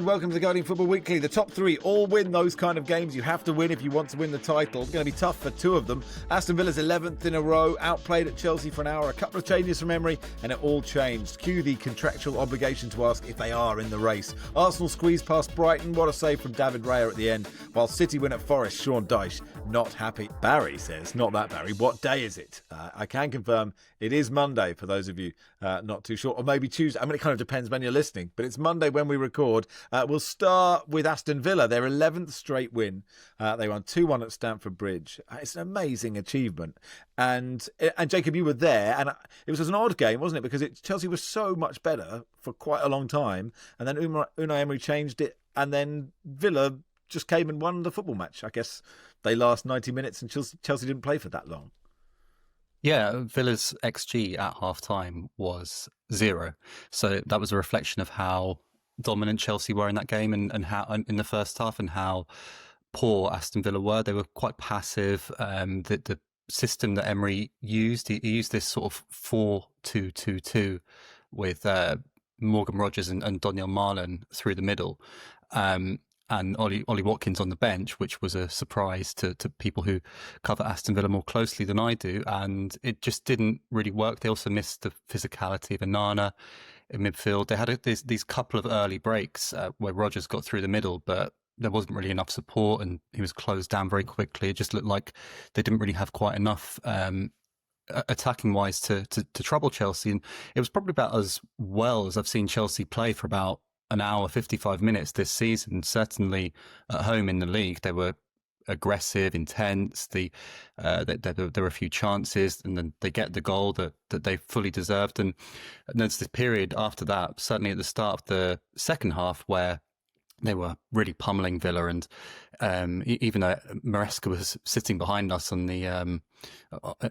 welcome to the Guardian Football Weekly. The top three all win those kind of games. You have to win if you want to win the title. It's going to be tough for two of them. Aston Villa's 11th in a row, outplayed at Chelsea for an hour, a couple of changes from Emery, and it all changed. Cue the contractual obligation to ask if they are in the race. Arsenal squeezed past Brighton, what a save from David Raya at the end, while City win at Forest. Sean Dyche not happy. Barry says, not that Barry, what day is it? I can confirm it is Monday for those of you not too sure, or maybe Tuesday. I mean, it kind of depends when you're listening, but it's Monday when we record. We'll start with Aston Villa, their 11th straight win. They won 2-1 at Stamford Bridge. It's an amazing achievement. And Jacob, you were there, and it was an odd game, wasn't it? Because Chelsea was so much better for quite a long time, and then Unai Emery changed it, and then Villa just came and won the football match. I guess they last 90 minutes, and Chelsea didn't play for that long. Yeah, Villa's XG at half-time was 0. So that was a reflection of how dominant Chelsea were in that game and how in the first half, and how poor Aston Villa were. They were quite passive. The system that Emery used, he used this sort of 4-2-2-2 with Morgan Rogers and Daniel Marlon through the middle. And Ollie Watkins on the bench, which was a surprise to people who cover Aston Villa more closely than I do. And it just didn't really work. They also missed the physicality of Onana in midfield. They had these couple of early breaks where Rogers got through the middle, but there wasn't really enough support and he was closed down very quickly. It just looked like they didn't really have quite enough attacking wise to trouble Chelsea. And it was probably about as well as I've seen Chelsea play for about an hour, 55 minutes this season. Certainly at home in the league, they were aggressive, intense. There were a few chances, and then they get the goal that they fully deserved. And there's this period after that, certainly at the start of the second half, where they were really pummeling Villa, and even though Maresca was sitting behind us on the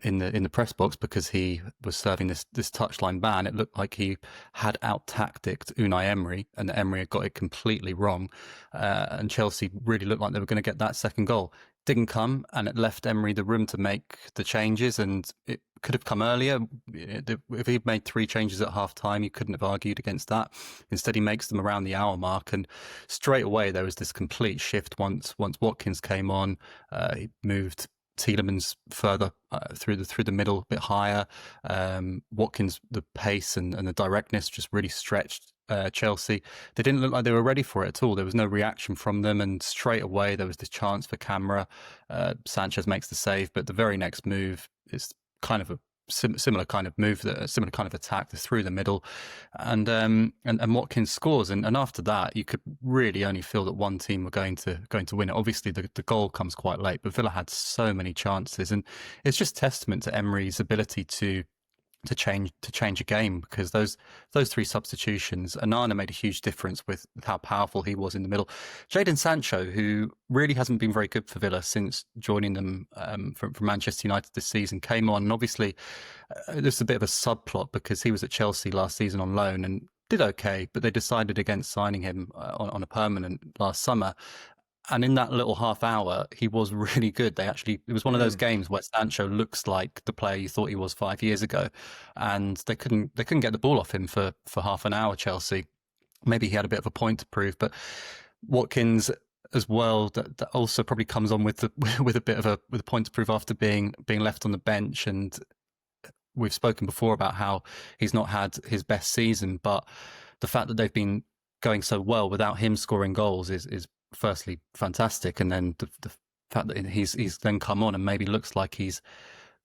in the press box because he was serving this touchline ban, it looked like he had out-tacticked Unai Emery, and Emery had got it completely wrong, and Chelsea really looked like they were going to get that second goal. Didn't come, and it left Emery the room to make the changes, and it could have come earlier. If he'd made 3 changes at half time, you couldn't have argued against that. Instead, he makes them around the hour mark, and straight away there was this complete shift once Watkins came on. He moved Tielemans further through the middle, a bit higher. Watkins, the pace and the directness just really stretched Chelsea. They didn't look like they were ready for it at all. There was no reaction from them, and straight away there was this chance for camera. Sanchez makes the save, but the very next move is kind of a similar kind of move, a similar kind of attack through the middle, and Watkins scores, and after that you could really only feel that one team were going to win it. Obviously the goal comes quite late, but Villa had so many chances, and it's just testament to Emery's ability to change a game, because those 3 substitutions, Onana made a huge difference with how powerful he was in the middle. Jadon Sancho, who really hasn't been very good for Villa since joining them from Manchester United this season, came on, and obviously there's a bit of a subplot because he was at Chelsea last season on loan and did okay, but they decided against signing him on a permanent last summer. And in that little half hour, he was really good. It was one of those games where Sancho looks like the player you thought he was 5 years ago, and they couldn't get the ball off him for half an hour. Chelsea, maybe he had a bit of a point to prove, but Watkins as well, that also probably comes on with a bit of a point to prove after being left on the bench. And we've spoken before about how he's not had his best season, but the fact that they've been going so well without him scoring goals is firstly fantastic, and then the fact that he's then come on and maybe looks like he's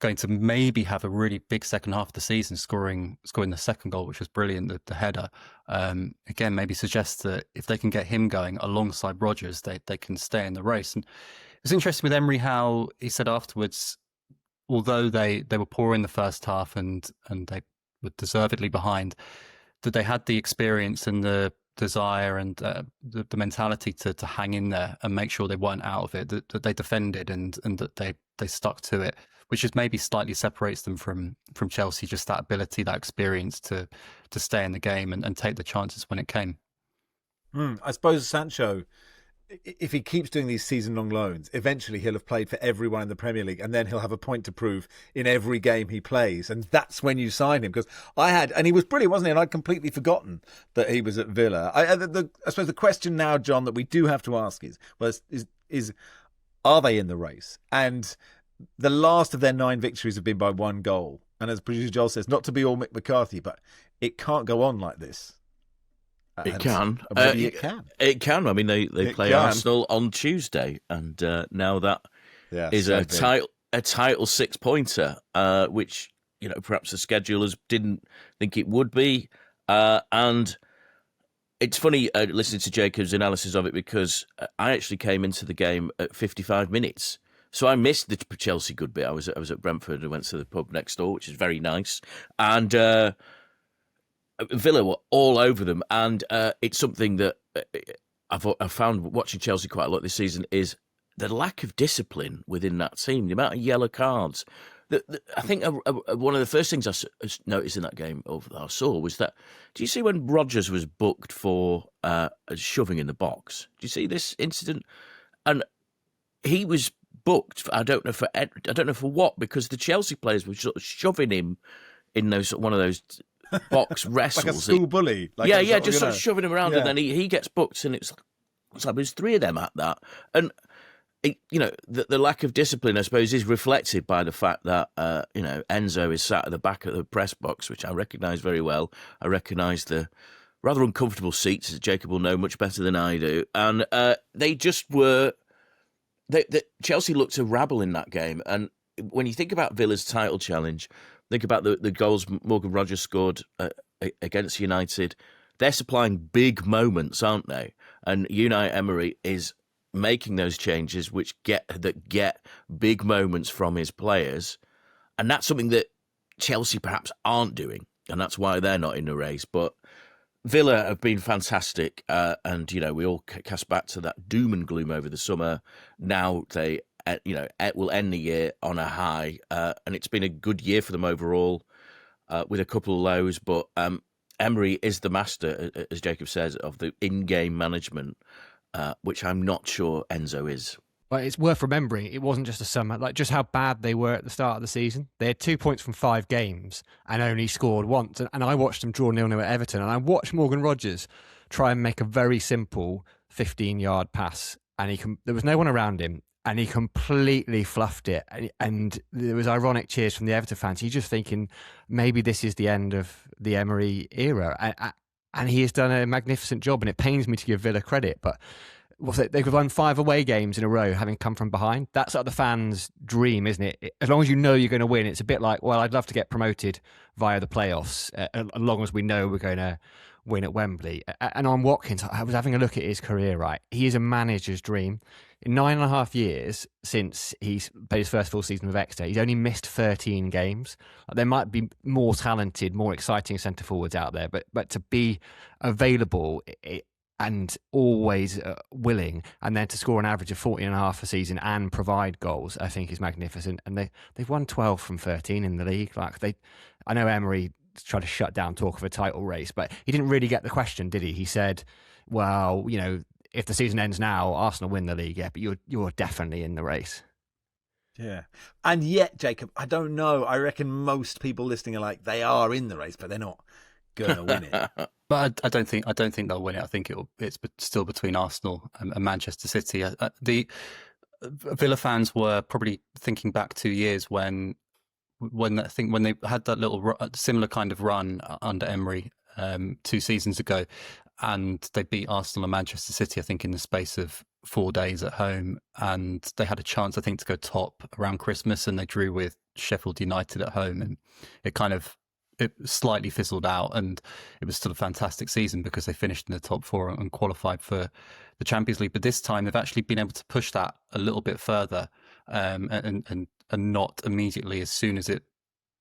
going to maybe have a really big second half of the season, scoring the second goal, which was brilliant, the header, again maybe suggests that if they can get him going alongside Rogers, they can stay in the race. And it was interesting with Emery how he said afterwards, although they were poor in the first half and they were deservedly behind, that they had the experience and the desire and the mentality to hang in there and make sure they weren't out of it, that they defended and that they stuck to it, which is maybe slightly separates them from Chelsea, just that ability, that experience to stay in the game and take the chances when it came. I suppose Sancho, if he keeps doing these season-long loans, eventually he'll have played for everyone in the Premier League, and then he'll have a point to prove in every game he plays, and that's when you sign him. Because and he was brilliant, wasn't he? And I'd completely forgotten that he was at Villa. I suppose the question now, John, that we do have to ask is are they in the race? And the last of their 9 victories have been by 1 goal. And as producer Joel says, not to be all Mick McCarthy, but it can't go on like this. It can. It can. It can. I mean, they play Arsenal on Tuesday, and now that is a title 6-pointer, which perhaps the schedulers didn't think it would be. And it's funny listening to Jacob's analysis of it, because I actually came into the game at 55 minutes. So I missed the Chelsea good bit. I was at Brentford and went to the pub next door, which is very nice. And Villa were all over them. And it's something that I've found watching Chelsea quite a lot this season is the lack of discipline within that team, the amount of yellow cards. I think one of the first things I noticed in that game, or that I saw, was that, do you see when Rodgers was booked for shoving in the box? Do you see this incident? And he was booked. I don't know for what, because the Chelsea players were sort of shoving him in one of those box wrestles, like a school bully. Just sort of shoving him around, and then he gets booked, and it's like there's 3 of them at that, and the lack of discipline, I suppose, is reflected by the fact that Enzo is sat at the back of the press box, which I recognise very well. I recognise the rather uncomfortable seats, as Jacob will know much better than I do, and they just were. Chelsea looked to rabble in that game, and when you think about Villa's title challenge, think about the goals Morgan Rodgers scored against United. They're supplying big moments, aren't they? And Unai Emery is making those changes which get big moments from his players, and that's something that Chelsea perhaps aren't doing, and that's why they're not in the race. But Villa have been fantastic, and we all cast back to that doom and gloom over the summer. Now they, will end the year on a high, and it's been a good year for them overall, with a couple of lows. But Emery is the master, as Jacob says, of the in-game management, which I'm not sure Enzo is. But it's worth remembering, it wasn't just a summer, like just how bad they were at the start of the season. They had 2 points from 5 games and only scored once. And I watched them draw 0-0 at Everton, and I watched Morgan Rodgers try and make a very simple 15-yard pass, and there was no one around him, and he completely fluffed it. And there was ironic cheers from the Everton fans. He's just thinking, maybe this is the end of the Emery era. And he has done a magnificent job, and it pains me to give Villa credit, but they've won 5 away games in a row, having come from behind. That's like the fans' dream, isn't it? As long as you know you're going to win, it's a bit like, well, I'd love to get promoted via the playoffs, as long as we know we're going to win at Wembley. And on Watkins, I was having a look at his career, right? He is a manager's dream. In 9.5 years since he's played his first full season with Exeter, he's only missed 13 games. There might be more talented, more exciting centre-forwards out there, but to be available and always willing, and then to score an average of 40.5 a season and provide goals, I think is magnificent. And they've won 12 from 13 in the league. I know Emery tried to shut down talk of a title race, but he didn't really get the question, did he? He said, well, if the season ends now, Arsenal win the league, but you're definitely in the race. Yeah. And yet, Jacob, I don't know. I reckon most people listening are like, they are in the race, but they're not going to win it. But I don't think they'll win it. I think it's still between Arsenal and Manchester City. The Villa fans were probably thinking back 2 years when they had that little similar kind of run under Emery 2 seasons ago, and they beat Arsenal and Manchester City, I think, in the space of 4 days at home, and they had a chance, I think, to go top around Christmas, and they drew with Sheffield United at home, and it slightly fizzled out, and it was still a fantastic season because they finished in the top 4 and qualified for the Champions League. But this time they've actually been able to push that a little bit further, and not immediately, as soon as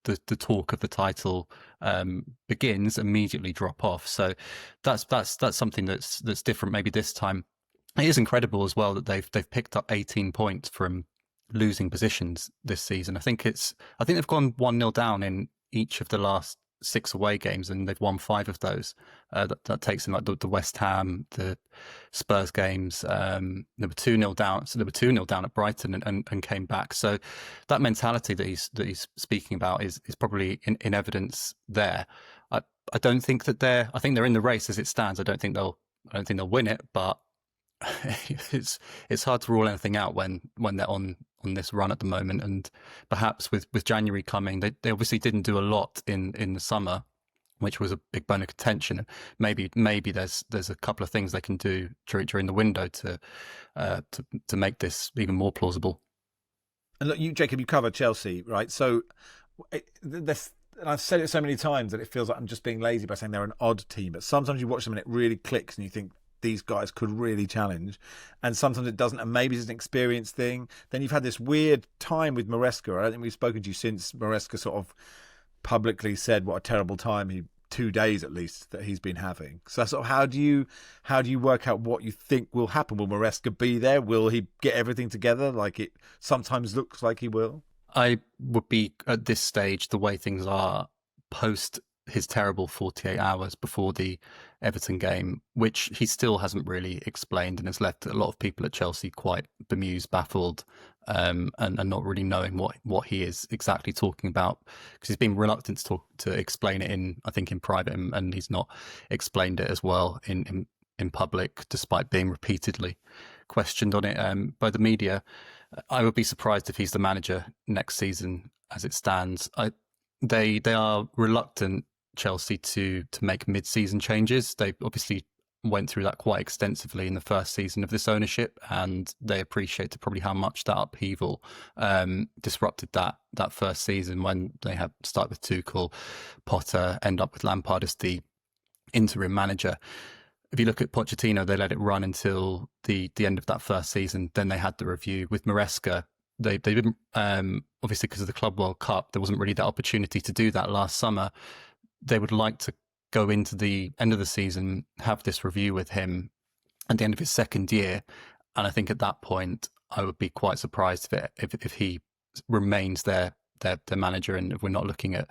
the talk of the title begins, immediately drop off. So that's something that's different maybe this time. It is incredible as well that they've picked up 18 points from losing positions this season. I think they've gone 1-0 down in each of the last 6 away games, and they've won 5 of those. That takes them like the West Ham, the Spurs games. They were 2-0 down. So they were 2-0 down at Brighton and came back. So that mentality that he's speaking about is probably in evidence there. I don't think that I think they're in the race as it stands. I don't think they'll win it, but it's hard to rule anything out when they're on this run at the moment. And perhaps with January coming, they obviously didn't do a lot in the summer, which was a big bone of contention. Maybe there's a couple of things they can do during the window to make this even more plausible. And look, Jacob, you cover Chelsea, right? So and I've said it so many times that it feels like I'm just being lazy by saying they're an odd team. But sometimes you watch them and it really clicks and you think these guys could really challenge. And sometimes it doesn't. And maybe it's an experience thing. Then you've had this weird time with Maresca. I don't think we've spoken to you since Maresca sort of publicly said what a terrible time 2 days at least that he's been having. So sort of how do you work out what you think will happen? Will Maresca be there? Will he get everything together like it sometimes looks like he will? I would be, at this stage, the way things are, post his terrible 48 hours before the Everton game, which he still hasn't really explained and has left a lot of people at Chelsea quite bemused, baffled, and not really knowing what he is exactly talking about, because he's been reluctant to explain it in private, and he's not explained it as well in public, despite being repeatedly questioned on it by the media. I would be surprised if he's the manager next season as it stands. They are reluctant, Chelsea, to make mid-season changes. They obviously went through that quite extensively in the first season of this ownership, and they appreciated probably how much that upheaval disrupted that first season when they had start with Tuchel, Potter, end up with Lampard as the interim manager. If you look at Pochettino, they let it run until the end of that first season. Then they had the review. With Maresca, they didn't, obviously because of the Club World Cup, there wasn't really that opportunity to do that last summer. They would like to go into the end of the season, have this review with him at the end of his second year. And I think at that point, I would be quite surprised if he remains their manager and if we're not looking at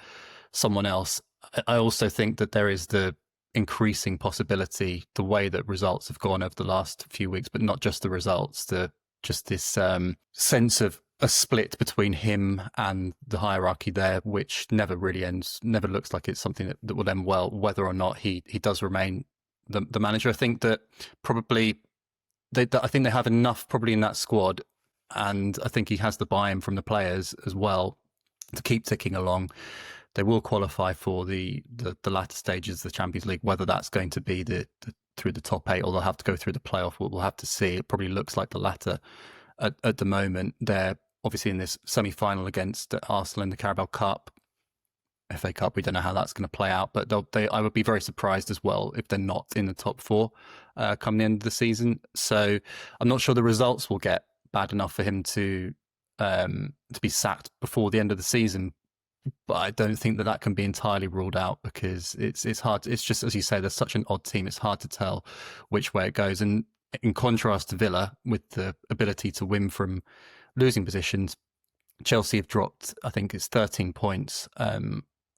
someone else. I also think that there is the increasing possibility, the way that results have gone over the last few weeks, but not just the results, just this sense of a split between him and the hierarchy there, which never really ends, never looks like it's something that will end well, whether or not he does remain the manager. I think that probably I think they have enough probably in that squad, and I think he has the buy-in from the players as well to keep ticking along. They will qualify for the latter stages of the Champions League, whether that's going to be through the top 8 or they'll have to go through the playoff. We'll have to see. It probably looks like the latter at the moment. They're obviously in this semi-final against Arsenal in the Carabao Cup. FA Cup, we don't know how that's going to play out, but I would be very surprised as well if they're not in the top 4 come the end of the season. So I'm not sure the results will get bad enough for him to be sacked before the end of the season. But I don't think that can be entirely ruled out, because it's hard. It's just, as you say, there's such an odd team. It's hard to tell which way it goes. And in contrast to Villa, with the ability to win from losing positions, Chelsea have dropped, I think it's 13 points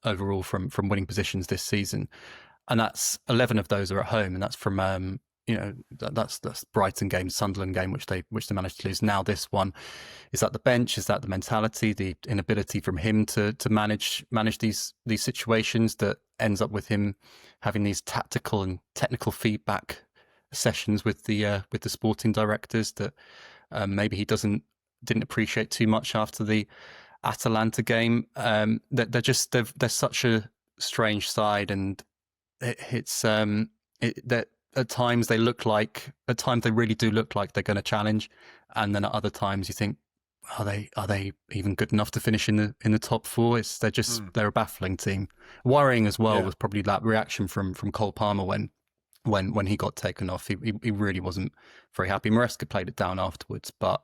overall from winning positions this season. And that's 11 of those are at home. And that's from, that's Brighton game, Sunderland game, which they managed to lose. Now this one, is that the bench? Is that the mentality, the inability from him to manage these situations that ends up with him having these tactical and technical feedback sessions with the sporting directors that maybe he didn't appreciate too much after the Atalanta game. They're such a strange side, and that at times they really do look like they're going to challenge, and then at other times you think, are they even good enough to finish in the top 4? They're a baffling team. Worrying as well was probably that reaction from Cole Palmer when he got taken off. He really wasn't very happy. Maresca played it down afterwards, but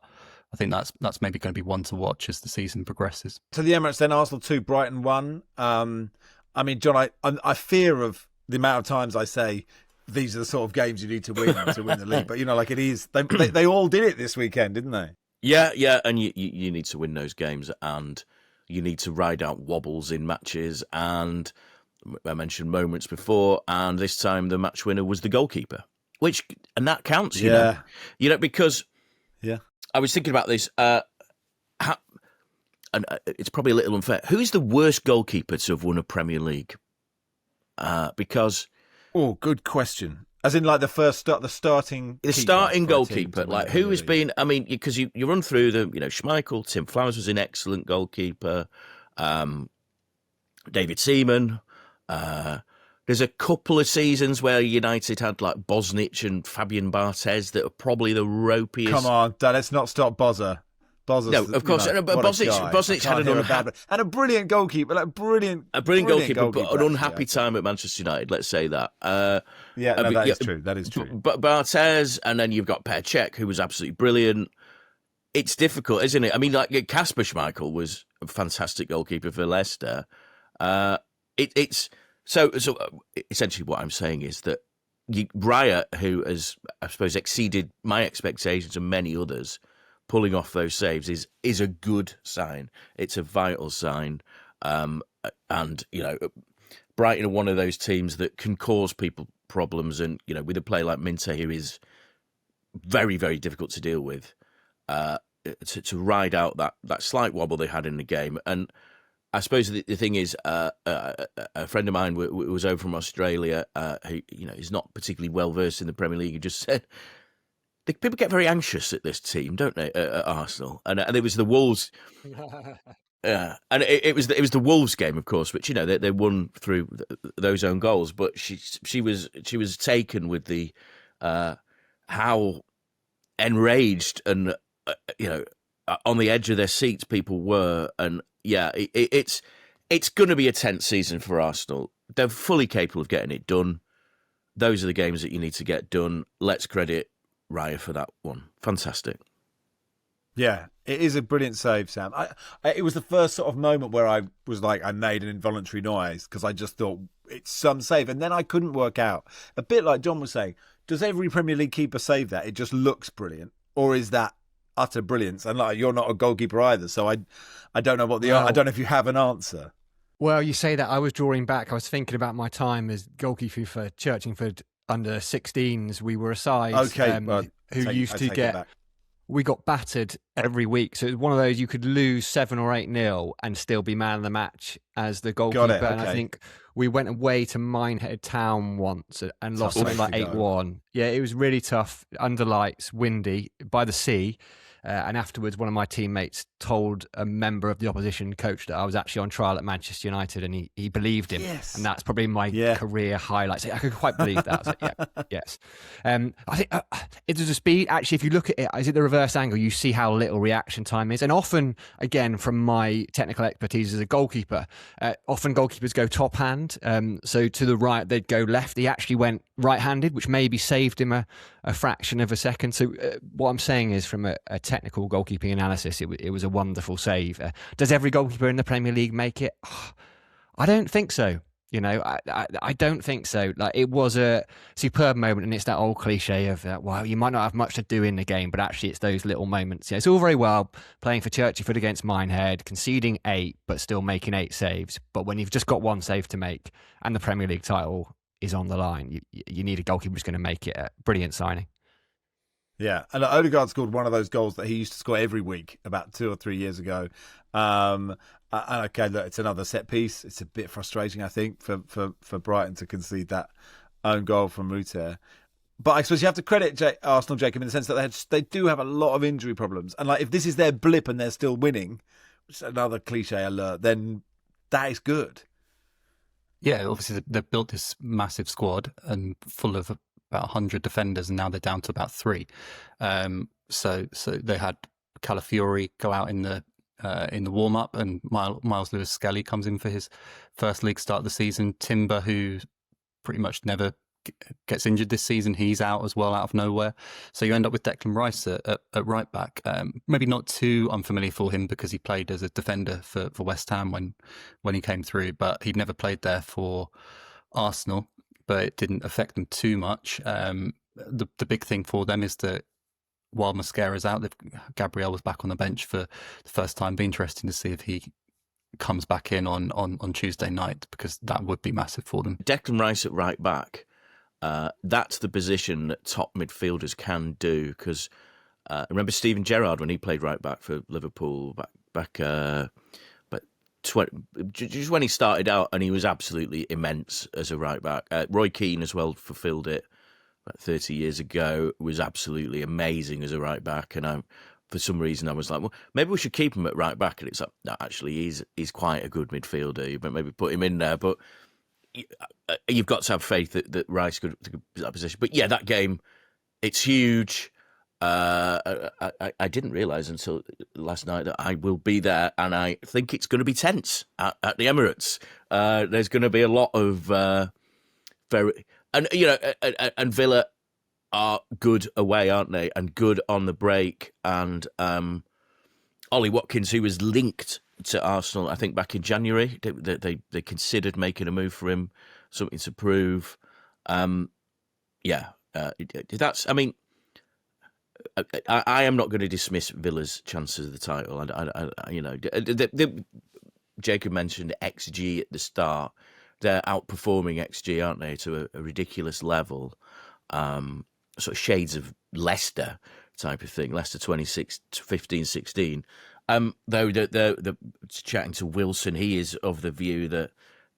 I think that's maybe going to be one to watch as the season progresses. So the Emirates then, Arsenal 2, Brighton 1. I mean, John, I fear of the amount of times I say these are the sort of games you need to win the league. But, like it is, they all did it this weekend, didn't they? Yeah, and you need to win those games, and you need to ride out wobbles in matches, and I mentioned moments before, and this time the match winner was the goalkeeper, and that counts, you know, because I was thinking about this, and it's probably a little unfair. Who is the worst goalkeeper to have won a Premier League? Because good question. As in, like the starting goalkeeper, like who has been? I mean, because you run through them, you know, Schmeichel, Tim Flowers was an excellent goalkeeper, David Seaman. There's a couple of seasons where United had like Bosnich and Fabian Barthez that are probably the ropiest. Come on, let's not stop Bozza. No, of course, but Bosnich had and a brilliant goalkeeper, a brilliant goalkeeper, but an unhappy time at Manchester United. Let's say that. That is true. That is true. But Barthez, and then you've got Per Cech, who was absolutely brilliant. It's difficult, isn't it? I mean, like Kasper Schmeichel was a fantastic goalkeeper for Leicester. It's so essentially what I'm saying is that Raya, who has, I suppose, exceeded my expectations and many others, pulling off those saves is a good sign. It's a vital sign. And, you know, Brighton are one of those teams that can cause people problems. And, you know, with a player like Minte, who is very, very difficult to deal with, to ride out that slight wobble they had in the game. And I suppose the thing is, a friend of mine was over from Australia, who, you know, is not particularly well versed in the Premier League. He just said, people get very anxious at this team, don't they? At Arsenal, and it was the Wolves. And it was the Wolves game, of course, which, you know, they won through those own goals. But she was taken with the how enraged and you know, on the edge of their seats people were, and it's going to be a tense season for Arsenal. They're fully capable of getting it done. Those are the games that you need to get done. Let's credit Raya for that one. Fantastic. Yeah, it is a brilliant save, Sam. It was the first sort of moment where I was like, I made an involuntary noise because I just thought it's some save. And then I couldn't work out, a bit like John was saying, does every Premier League keeper save that? It just looks brilliant. Or is that utter brilliance? And like, you're not a goalkeeper either. So I don't know what I don't know if you have an answer. Well, you say that. I was drawing back. I was thinking about my time as goalkeeper for Churchingford under 16s. We were a side we got battered every week. So it was one of those, you could lose 7 or 8-0 and still be man of the match as the goalkeeper. Okay. And I think we went away to Minehead Town once and lost something like 8-1. Yeah, it was really tough, under lights, windy, by the sea. And afterwards, one of my teammates told a member of the opposition coach that I was actually on trial at Manchester United, and he believed him. Yes. And that's probably my career highlight. So I could quite believe that. I was like, yes. I think it was a speed. Actually, if you look at it, is it the reverse angle? You see how little reaction time is. And often, again, from my technical expertise as a goalkeeper, often goalkeepers go top hand. So to the right, they'd go left. He actually went right-handed, which maybe saved him a fraction of a second. So what I'm saying is, from a technical goalkeeping analysis, it was a wonderful save. Does every goalkeeper in the Premier League make it? I don't think so. You know, I don't think so. Like, it was a superb moment, and it's that old cliche of, well, you might not have much to do in the game, but actually it's those little moments. Yeah, it's all very well playing for Churchingford against Minehead, conceding 8, but still making 8 saves. But when you've just got one save to make and the Premier League title is on the line, you need a goalkeeper who's going to make it. A brilliant signing. Yeah, and Odegaard scored one of those goals that he used to score every week about 2 or 3 years ago. And okay, look, it's another set piece. It's a bit frustrating, I think, for Brighton to concede that own goal from Ruter. But I suppose you have to credit Arsenal, Jacob, in the sense that they do have a lot of injury problems. And like, if this is their blip and they're still winning, which is another cliche alert, then that is good. Yeah, obviously they've built this massive squad and full of about 100 defenders, and now they're down to about 3. So they had Calafiori go out in the warm up, and Miles Lewis-Skelly comes in for his first league start of the season. Timber, who pretty much never gets injured this season, he's out as well, out of nowhere. So you end up with Declan Rice at right back. Maybe not too unfamiliar for him because he played as a defender for West Ham when he came through, but he'd never played there for Arsenal. But it didn't affect them too much. The big thing for them is that while Mosquera's out, Gabriel was back on the bench for the first time. Be interesting to see if he comes back in on Tuesday night, because that would be massive for them. Declan Rice at right back, that's the position that top midfielders can do, because remember Steven Gerrard when he played right back for Liverpool back just when he started out, and he was absolutely immense as a right back. Roy Keane as well fulfilled it about 30 years ago, was absolutely amazing as a right back, and for some reason I was like, well, maybe we should keep him at right back, and it's like, no, actually he's quite a good midfielder, but maybe put him in there. But you've got to have faith that Rice could be that position. But yeah, that game, it's huge. I didn't realise until last night that I will be there, and I think it's going to be tense at the Emirates. There's going to be a lot of and Villa are good away, aren't they? And good on the break. And Ollie Watkins, who was linked to Arsenal, I think back in January, they considered making a move for him, something to prove. That's. I mean, I am not going to dismiss Villa's chances of the title. Jacob mentioned XG at the start. They're outperforming XG, aren't they, to a ridiculous level? Sort of shades of Leicester type of thing. Leicester 15-16. Though the chatting to Wilson, he is of the view that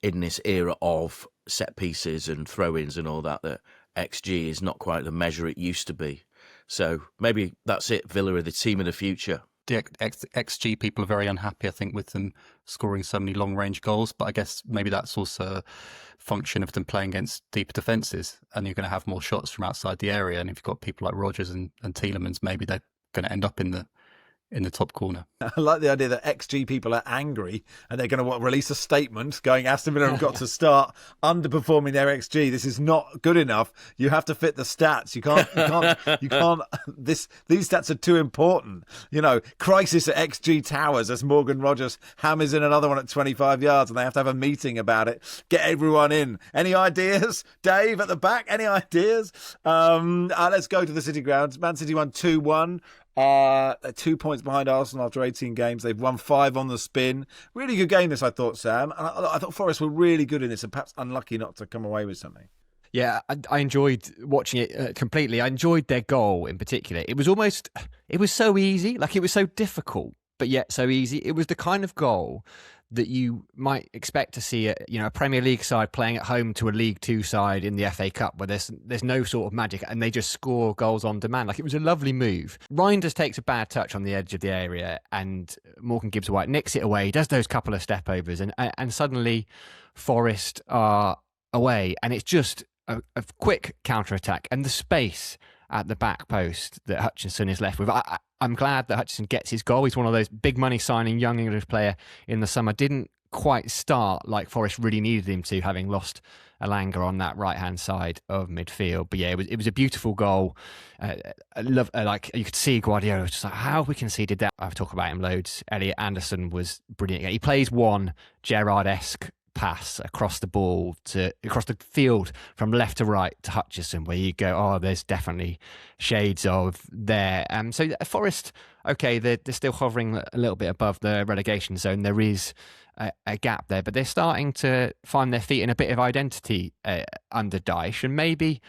in this era of set pieces and throw-ins and all that XG is not quite the measure it used to be. So maybe that's it. Villa are the team of the future. The XG people are very unhappy, I think, with them scoring so many long-range goals. But I guess maybe that's also a function of them playing against deeper defences, and you're going to have more shots from outside the area. And if you've got people like Rodgers and Tielemans, maybe they're going to end up in the top corner. I like the idea that XG people are angry and they're going to release a statement going, Aston Villa have got to start underperforming their XG. This is not good enough. You have to fit the stats. You can't. These stats are too important. Crisis at XG Towers as Morgan Rogers hammers in another one at 25 yards, and they have to have a meeting about it. Get everyone in. Any ideas, Dave at the back? Any ideas? Let's go to the City grounds. Man City won 2-1. 2 points behind Arsenal after 18 games. They've won 5 on the spin. Really good game this, I thought, Sam. And I thought Forest were really good in this and perhaps unlucky not to come away with something. Yeah, I enjoyed watching it completely. I enjoyed their goal in particular. It was so easy, like it was so difficult, but yet so easy. It was the kind of goal that you might expect to see a Premier League side playing at home to a League Two side in the FA Cup, where there's no sort of magic and they just score goals on demand. Like, it was a lovely move. Reinders takes a bad touch on the edge of the area, and Morgan Gibbs-White nicks it away, does those couple of step overs, and suddenly Forest are away, and it's just a quick counter attack, and the space at the back post that Hutchinson is left with. I'm glad that Hutchinson gets his goal. He's one of those big money signing young English player in the summer. Didn't quite start like Forest really needed him to, having lost Alanga on that right hand side of midfield. But yeah, it was a beautiful goal. I love, like, you could see Guardiola was just like, how have we conceded that? I've talked about him loads. Elliot Anderson was brilliant. He plays one Gerrard-esque pass across the field from left to right to Hutchinson, where you go, oh, there's definitely shades of there. So Forest, okay, they're still hovering a little bit above the relegation zone. There is a gap there, but they're starting to find their feet in a bit of identity under Dyche. And maybe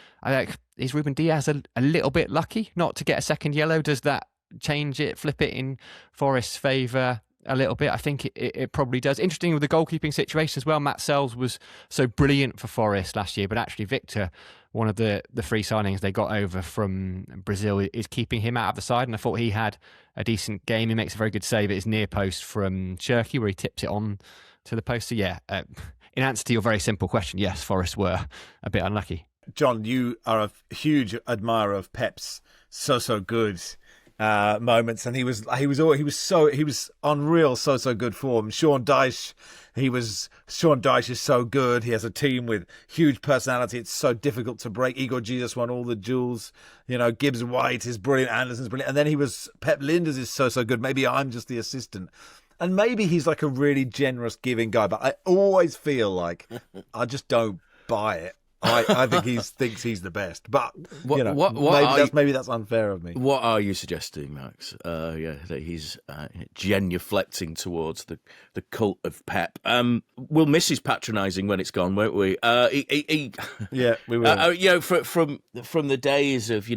is Ruben Diaz a little bit lucky not to get a second yellow? Does that change it, flip it in Forest's favour a little bit? I think it probably does. Interesting with the goalkeeping situation as well. Matt Sells was so brilliant for Forest last year, but actually Victor, one of the free signings they got over from Brazil, is keeping him out of the side, and I thought he had a decent game. He makes a very good save at his near post from Cherky, where he tips it on to the post. So yeah, in answer to your very simple question, yes, Forest were a bit unlucky. John, you are a huge admirer of Pep's so good moments, and he was unreal, so good form. Sean Dyche is so good. He has a team with huge personality. It's so difficult to break. Igor Jesus won all the duels. Gibbs White is brilliant. Anderson's brilliant. And then Pep Linders is so good. Maybe I'm just the assistant. And maybe he's like a really generous, giving guy. But I always feel like I just don't buy it. I think he thinks he's the best, but maybe that's unfair of me. What are you suggesting, Max? That he's genuflecting towards the cult of Pep. We'll miss his patronising when it's gone, won't we? Yeah, we will. From the days of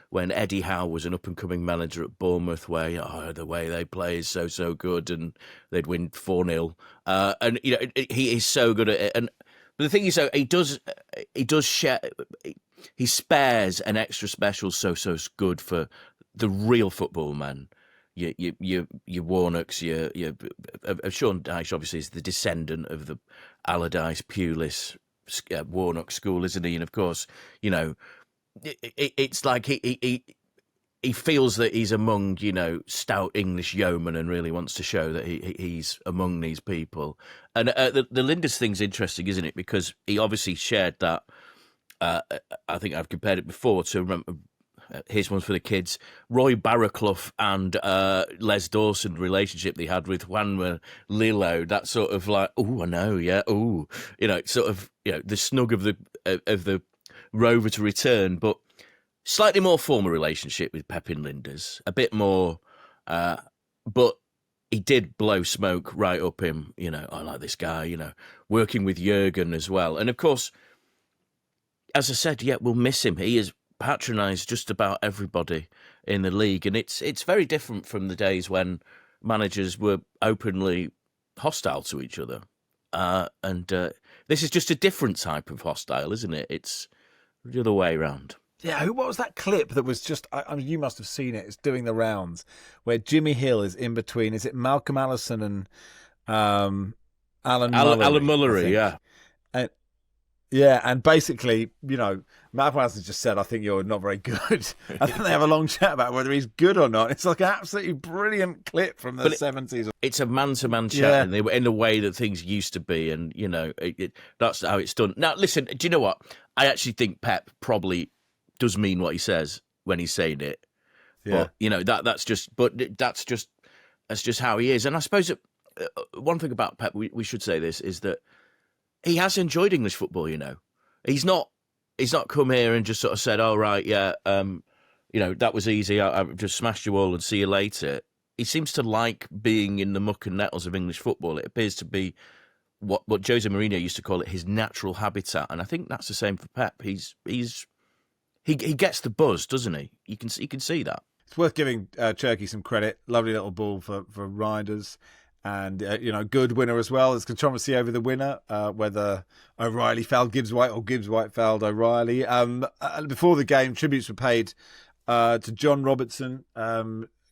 when Eddie Howe was an up and coming manager at Bournemouth, where the way they play is so good, and they'd win 4-0, and he is so good at it. And but the thing is, he does share. He spares an extra special so good for the real football man. Your Warnocks, your Sean Dyche obviously is the descendant of the Allardyce, Pulis, Warnock school, isn't he? And of course, it's like he feels that he's among stout English yeomen and really wants to show that he's among these people. And the Linders thing's interesting, isn't it? Because he obviously shared that. I think I've compared it before to remember. Here's one for the kids. Roy Barraclough and Les Dawson relationship they had with Juanma Lillo. That sort of like, I know, yeah, sort of, the snug of the rover to return, but slightly more formal relationship with Pep and Linders. A bit more, but he did blow smoke right up him. I like this guy. Working with Jurgen as well, and of course, as I said, we'll miss him. He is patronised just about everybody in the league, and it's very different from the days when managers were openly hostile to each other. And this is just a different type of hostile, isn't it? It's the other way around. Yeah, what was that clip that was just, I mean, you must have seen it, it's doing the rounds, where Jimmy Hill is in between, is it Malcolm Allison and Alan Mullery, yeah. And basically, Malcolm Allison just said, I think you're not very good. I think they have a long chat about whether he's good or not. It's like an absolutely brilliant clip from the 70s. It's a man-to-man chat, and they were in the way that things used to be, and, that's how it's done. Now, listen, do you know what? I actually think Pep probably does mean what he says when he's saying it. Yeah. But, that's just how he is. And I suppose one thing about Pep, we should say this, is that he has enjoyed English football, He's not come here and just sort of said, "Oh, right, yeah, that was easy. I've just smashed you all and see you later." He seems to like being in the muck and nettles of English football. It appears to be what Jose Mourinho used to call it, his natural habitat. And I think that's the same for Pep. He gets the buzz, doesn't he? You can see that. It's worth giving Cherky some credit. Lovely little ball for Riders. And, good winner as well. There's controversy over the winner, whether O'Reilly fouled Gibbs-White or Gibbs-White fouled O'Reilly. Before the game, tributes were paid to John Robertson,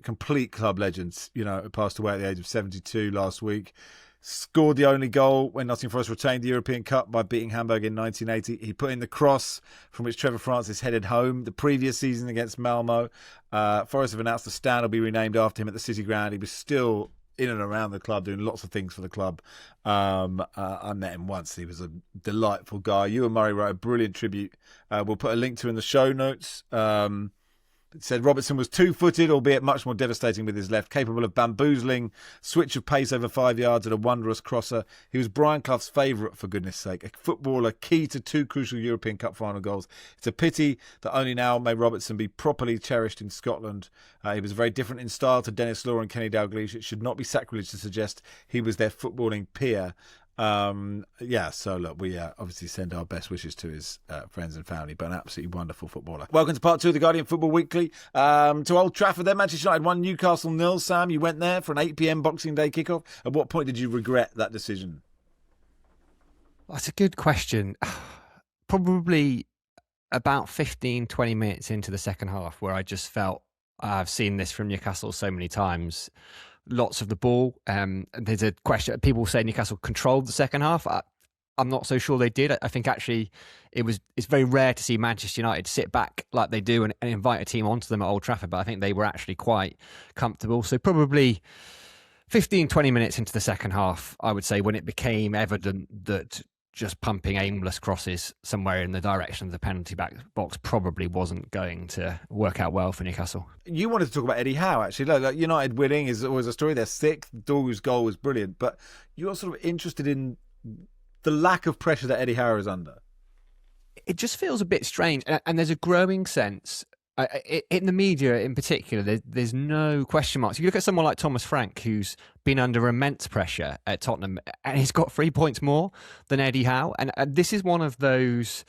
complete club legend, who passed away at the age of 72 last week. Scored the only goal when Nottingham Forest retained the European Cup by beating Hamburg in 1980. He put in the cross from which Trevor Francis headed home the previous season against Malmo. Forest have announced the stand will be renamed after him at the City Ground. He was still in and around the club, doing lots of things for the club. I met him once. He was a delightful guy. Ewan Murray wrote a brilliant tribute. We'll put a link to in the show notes. It said Robertson was two-footed, albeit much more devastating with his left, capable of bamboozling, switch of pace over 5 yards and a wondrous crosser. He was Brian Clough's favourite, for goodness sake. A footballer key to 2 crucial European Cup final goals. It's a pity that only now may Robertson be properly cherished in Scotland. He was very different in style to Dennis Law and Kenny Dalglish. It should not be sacrilege to suggest he was their footballing peer. So look, we obviously send our best wishes to his friends and family, but an absolutely wonderful footballer. Welcome to part 2 of the Guardian Football Weekly. To Old Trafford there, Manchester United 1, Newcastle 0. Sam, you went there for an 8 p.m. Boxing Day kickoff. At what point did you regret that decision? That's a good question. Probably about 15, 20 minutes into the second half, where I just felt, I've seen this from Newcastle so many times. Lots of the ball. There's a question. People say Newcastle controlled the second half. I'm not so sure they did. I think actually it's very rare to see Manchester United sit back like they do and invite a team onto them at Old Trafford, but I think they were actually quite comfortable. So probably 15, 20 minutes into the second half, I would say, when it became evident that just pumping aimless crosses somewhere in the direction of the penalty box probably wasn't going to work out well for Newcastle. You wanted to talk about Eddie Howe, actually. Like United winning is always a story. They're sick. Dorgu's goal was brilliant. But you're sort of interested in the lack of pressure that Eddie Howe is under. it just feels a bit strange. And there's a growing sense in the media in particular, there's no question marks. If you look at someone like Thomas Frank, who's been under immense pressure at Tottenham, and he's got 3 points more than Eddie Howe. And this is one of those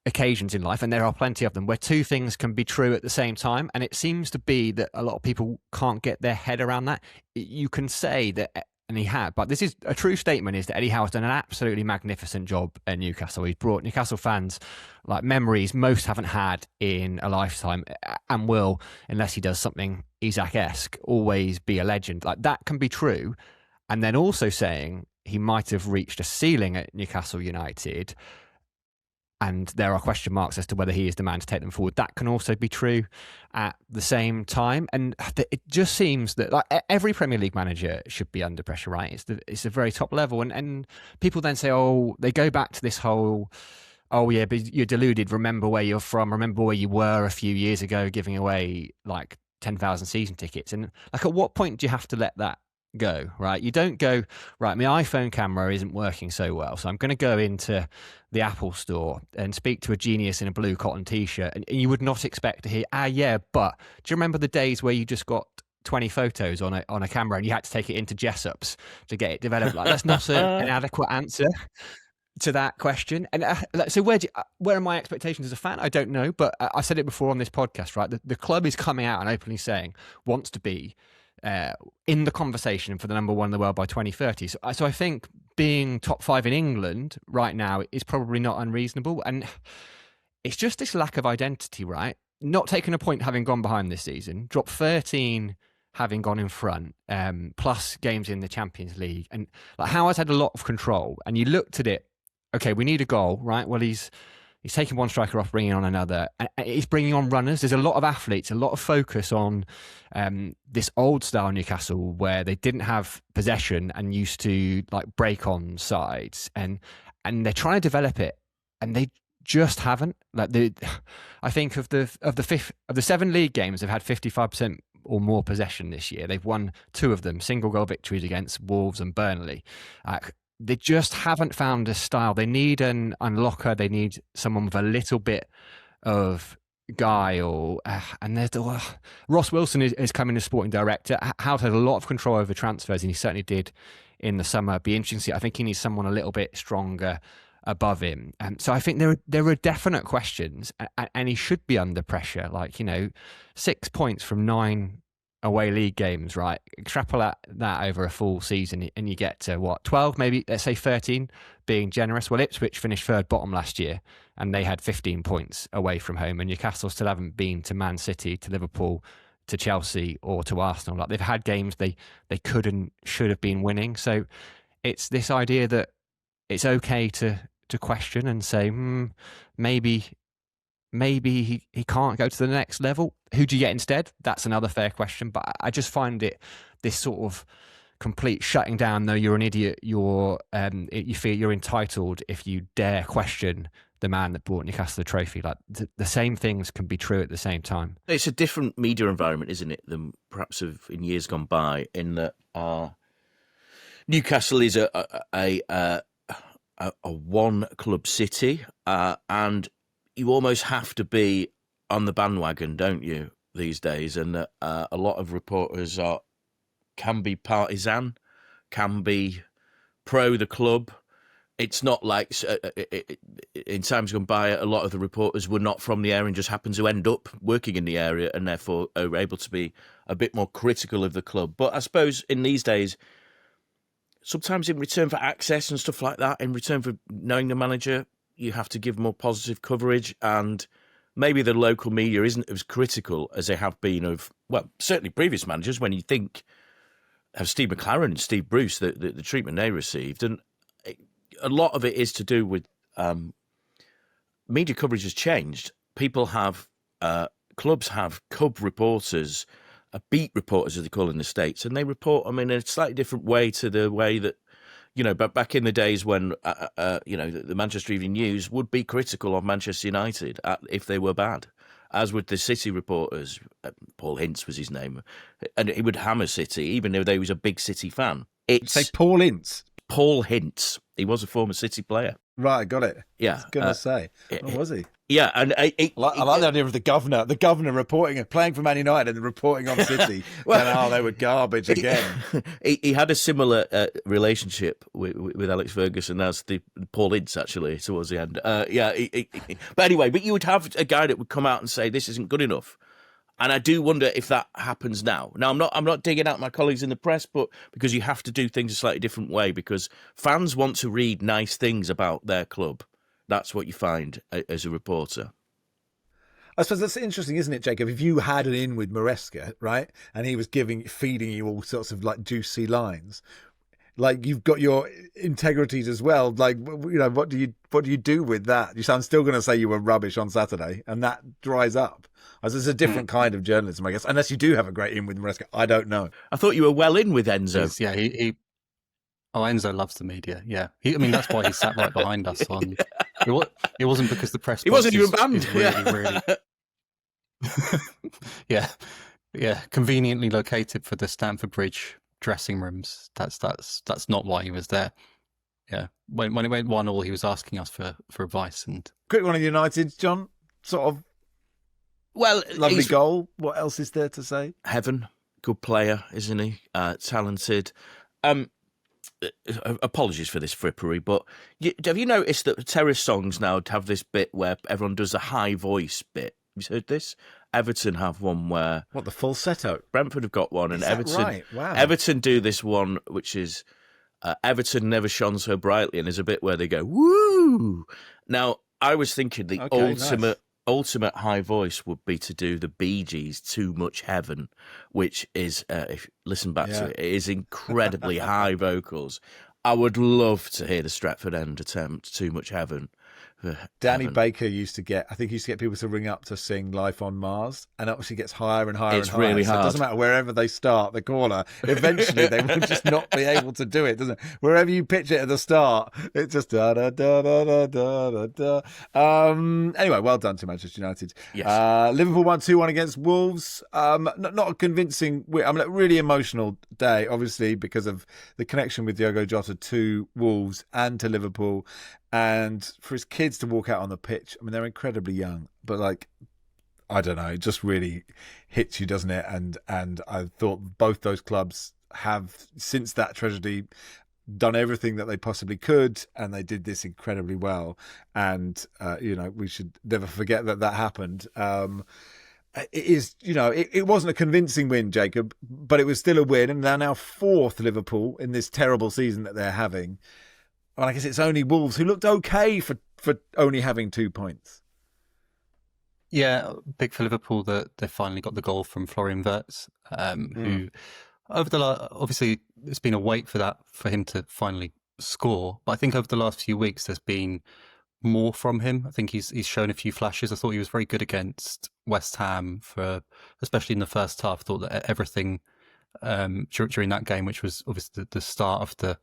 occasions in life, and there are plenty of them, where two things can be true at the same time. And it seems to be that a lot of people can't get their head around that. You can say that, and he had, but this is a true statement, is that Eddie Howe has done an absolutely magnificent job at Newcastle. He's brought Newcastle fans like memories most haven't had in a lifetime, and will, unless he does something Isaac-esque, always be a legend. Like, that can be true. And then also saying he might have reached a ceiling at Newcastle United, and there are question marks as to whether he is the man to take them forward. That can also be true at the same time. And it just seems that, like, every Premier League manager should be under pressure, right? It's the very top level. And people then say, they go back to this whole, yeah, but you're deluded. Remember where you're from. Remember where you were a few years ago, giving away like 10,000 season tickets. And like, at what point do you have to let that go, right? You don't go, right, my iPhone camera isn't working so well, so I'm going to go into the Apple store and speak to a genius in a blue cotton t-shirt, and you would not expect to hear, yeah, but do you remember the days where you just got 20 photos on a camera and you had to take it into Jessup's to get it developed? Like, that's not an adequate answer to that question. And so where are my expectations as a fan? I don't know, but I said it before on this podcast, right? The club is coming out and openly saying wants to be in the conversation for the number one in the world by 2030. So I think being top 5 in England right now is probably not unreasonable. And it's just this lack of identity, right? Not taking a point having gone behind this season, dropped 13 having gone in front, plus games in the Champions League. And like, Howard's had a lot of control. And you looked at it, okay, we need a goal, right? Well, he's taking one striker off, bringing on another. And he's bringing on runners. There's a lot of athletes, a lot of focus on this old style Newcastle where they didn't have possession and used to like break on sides. And they're trying to develop it, and they just haven't. Like, I think of the 7 league games, they've had 55% or more possession this year. They've won 2 of them, single goal victories against Wolves and Burnley. They just haven't found a style. They need an unlocker. They need someone with a little bit of guile. And there's Ross Wilson is coming as sporting director. Howe's had a lot of control over transfers, and he certainly did in the summer. Be interesting to see. I think he needs someone a little bit stronger above him. So I think there are definite questions, and he should be under pressure. Like, 6 points from 9 away league games, right? Extrapolate that over a full season and you get to 12, maybe, let's say 13, being generous. Well, Ipswich finished 3rd bottom last year and they had 15 points away from home, and Newcastle still haven't been to Man City, to Liverpool, to Chelsea or to Arsenal. Like, they've had games they should have been winning. So it's this idea that it's okay to question and say, maybe he can't go to the next level. Who do you get instead? That's another fair question. But I just find it this sort of complete shutting down. No, you're an idiot. You feel you're entitled if you dare question the man that brought Newcastle the trophy. Like, the same things can be true at the same time. It's a different media environment, isn't it, than perhaps in years gone by. In that Newcastle is a one club city, and you almost have to be on the bandwagon, don't you, these days? And a lot of reporters can be partisan, can be pro the club. It's not like in times gone by, a lot of the reporters were not from the area and just happened to end up working in the area and therefore are able to be a bit more critical of the club. But I suppose in these days, sometimes in return for access and stuff like that, in return for knowing the manager, you have to give more positive coverage, and maybe the local media isn't as critical as they have been of, well, certainly previous managers. When you think of Steve McLaren and Steve Bruce, the treatment they received, and a lot of it is to do with media coverage has changed. People have, clubs have cub reporters, beat reporters as they call in the States, and they report them in a slightly different way to the way that, but back in the days when, the Manchester Evening News would be critical of Manchester United if they were bad, as would the City reporters. Paul Hintz was his name, and he would hammer City, even though he was a big City fan. Say Paul Ince. Paul Hintz. He was a former City player. Right, got it. Yeah. I was going to say. What was he? Yeah, and I like the idea of the governor reporting, playing for Man United and reporting on City. Well, they were garbage again. He had a similar relationship with Alex Ferguson as the Paul Ince, actually, towards the end. But anyway, you would have a guy that would come out and say, this isn't good enough. And I do wonder if that happens now. Now, I'm not digging out my colleagues in the press, but because you have to do things a slightly different way, because fans want to read nice things about their club. That's what you find as a reporter. I suppose that's interesting, isn't it, Jacob? If you had an in with Maresca, right, and he was feeding you all sorts of like juicy lines, like you've got your integrities as well. Like, what do you do with that? I'm still going to say you were rubbish on Saturday, and that dries up. As it's a different kind of journalism, I guess, unless you do have a great in with Maresca. I don't know. I thought you were well in with Enzo. Enzo loves the media. Yeah, that's why he sat right behind us. It wasn't because the press. He wasn't even banned. Really. Yeah. Conveniently located for the Stamford Bridge dressing rooms. That's not why he was there. Yeah, when it went 1-1, he was asking us for advice. And quick one of United, John. Sort of. Well, lovely goal. What else is there to say? Heaven, good player, isn't he? Talented. Apologies for this frippery, but have you noticed that terrace songs now have this bit where everyone does a high voice bit? Have you heard this? Everton have one where... What, the falsetto? Brentford have got one, and is Everton... Right? Wow. Everton do this one, which is Everton never shone so brightly, and there's a bit where they go, woo! Now, I was thinking the ultimate high voice would be to do the Bee Gees' Too Much Heaven, which is, if you listen back to it, it is incredibly high vocals. I would love to hear the Stretford End attempt Too Much Heaven. Danny Baker used to get people to ring up to sing Life on Mars, and it obviously gets higher and higher. It's and higher. really hard. So it doesn't matter wherever they start the caller. Eventually, they will just not be able to do it, doesn't it? Wherever you pitch it at the start, it's just da da da da da da da. Anyway, well done to Manchester United. Yes. Liverpool won 2-1 against Wolves. Not a convincing win. A really emotional day, obviously, because of the connection with Diogo Jota to Wolves and to Liverpool. And for his kids to walk out on the pitch, they're incredibly young, but I don't know, it just really hits you, doesn't it? And I thought both those clubs have, since that tragedy, done everything that they possibly could, and they did this incredibly well. And, we should never forget that happened. It wasn't a convincing win, Jacob, but it was still a win. And they're now fourth, Liverpool, in this terrible season that they're having. Well, I guess it's only Wolves who looked okay for only having 2 points. Yeah, big for Liverpool that they finally got the goal from Florian Wirtz, who obviously it's been a wait for him to finally score. But I think over the last few weeks there's been more from him. I think he's shown a few flashes. I thought he was very good against West Ham, especially in the first half. I thought that everything during that game, which was obviously the start of the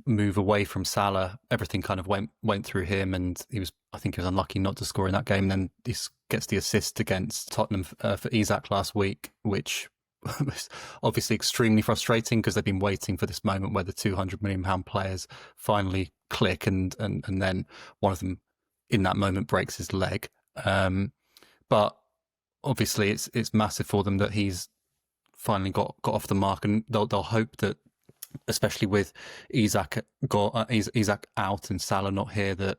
move away from Salah, everything kind of went through him, and I think he was unlucky not to score in that game. And then he gets the assist against Tottenham for Isak last week, which was obviously extremely frustrating because they've been waiting for this moment where the £200 million players finally click, and then one of them in that moment breaks his leg. But obviously it's massive for them that he's finally got off the mark, and they'll hope that, especially with Isak out and Salah not here, that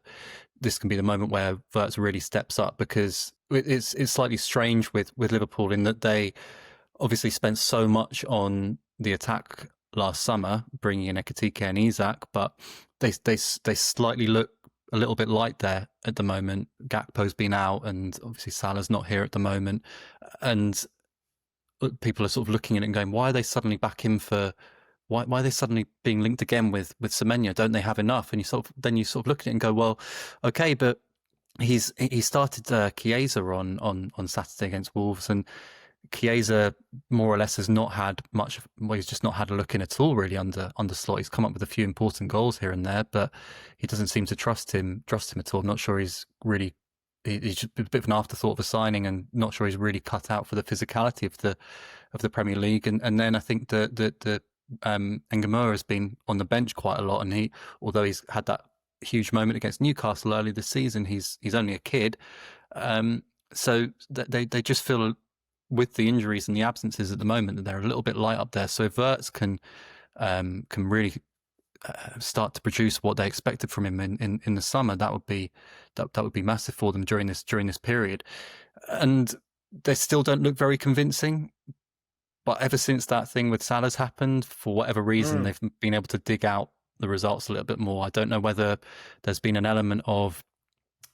this can be the moment where Wirtz really steps up, because it's slightly strange with Liverpool in that they obviously spent so much on the attack last summer, bringing in Ekitike and Isak, but they slightly look a little bit light there at the moment. Gakpo's been out, and obviously Salah's not here at the moment, and people are sort of looking at it and going, why are they suddenly back in for? Why are they suddenly being linked again with Semenyo? Don't they have enough? And you sort of look at it and go, well, okay, but he started Chiesa on Saturday against Wolves, and Chiesa more or less has not had much. Well, he's just not had a look in at all, really, under Slot. He's come up with a few important goals here and there, but he doesn't seem to trust him at all. I'm not sure he's really. He's just a bit of an afterthought of a signing, and not sure he's really cut out for the physicality of the Premier League. And then I think the Ngamoura has been on the bench quite a lot, and although he's had that huge moment against Newcastle early this season, he's only a kid. So they just feel, with the injuries and the absences at the moment, that they're a little bit light up there. So if Wirtz can really start to produce what they expected from him in the summer, that would be massive for them during this period. And they still don't look very convincing. But ever since that thing with Salah's happened, for whatever reason, they've been able to dig out the results a little bit more. I don't know whether there's been an element of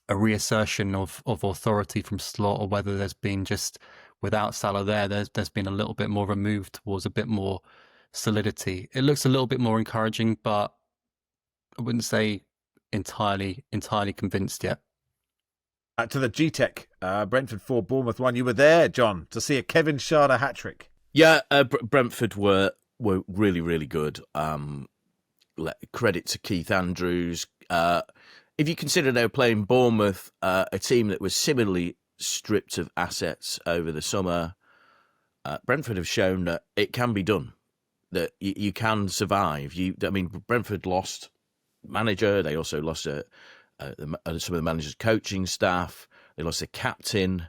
a reassertion of authority from Slot, or whether there's been just, without Salah there's been a little bit more of a move towards a bit more solidity. It looks a little bit more encouraging, but I wouldn't say entirely convinced yet. To the G-Tech, Brentford 4, Bournemouth 1. You were there, John, to see a Kevin Schade hat-trick. Yeah, Brentford were really, really good. Credit to Keith Andrews. If you consider they were playing Bournemouth, a team that was similarly stripped of assets over the summer, Brentford have shown that it can be done, that you can survive. Brentford lost manager. They also lost some of the manager's coaching staff. They lost their captain.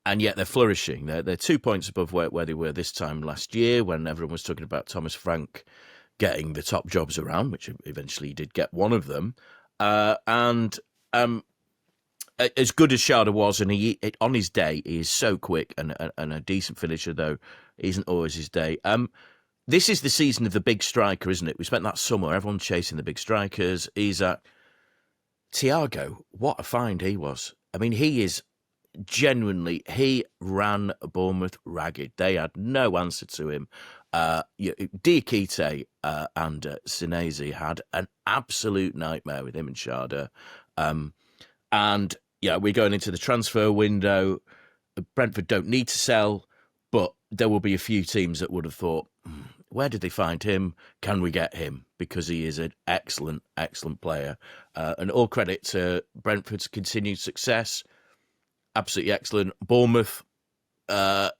And yet they're flourishing. They're 2 points above where they were this time last year, when everyone was talking about Thomas Frank getting the top jobs around, which eventually he did get one of them. And as good as Schade was, and on his day, he is so quick and a decent finisher, though it isn't always his day. This is the season of the big striker, isn't it? We spent that summer, everyone chasing the big strikers. Thiago, what a find he was. I mean, he ran Bournemouth ragged. They had no answer to him. Diakite and Sinesi had an absolute nightmare with him and Schade. And yeah, we're going into the transfer window. Brentford don't need to sell, but there will be a few teams that would have thought, where did they find him? Can we get him? Because he is an excellent, excellent player. And all credit to Brentford's continued success. Absolutely excellent. Bournemouth,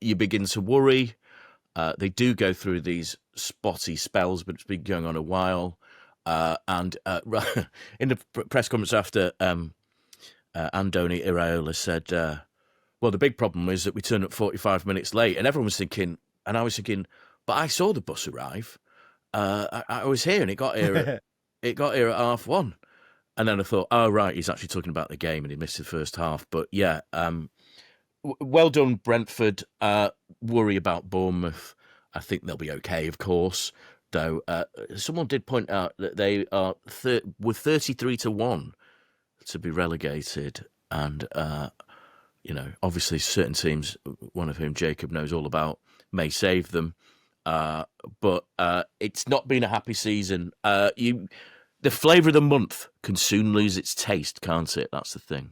you begin to worry. They do go through these spotty spells, but it's been going on a while. And in the press conference after, Andoni Iraola said, well, the big problem is that we turned up 45 minutes late. And everyone was thinking, and I was thinking, but I saw the bus arrive. I was here, and it got here at 1:30. And then I thought, oh, right, he's actually talking about the game and he missed the first half. But yeah, well done, Brentford. Worry about Bournemouth. I think they'll be okay, of course. Though someone did point out that they are were 33-1 to be relegated. And, obviously certain teams, one of whom Jacob knows all about, may save them. But it's not been a happy season. The flavour of the month can soon lose its taste, can't it? That's the thing.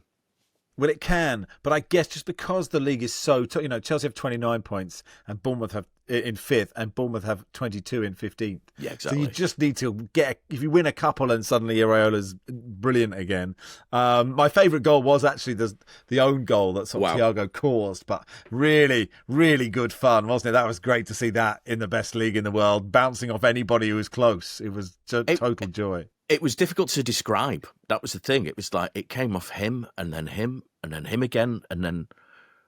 Well, it can, but I guess just because the league is so... Chelsea have 29 points and Bournemouth have in 5th, and Bournemouth have 22 in 15th. Yeah, exactly. So you just need to get... If you win a couple and suddenly Iraola's brilliant again. My favourite goal was actually the own goal that Thiago caused, but really, really good fun, wasn't it? That was great to see that in the best league in the world, bouncing off anybody who was close. It was total joy. It was difficult to describe. That was the thing. It was like it came off him and then him and then him again, and then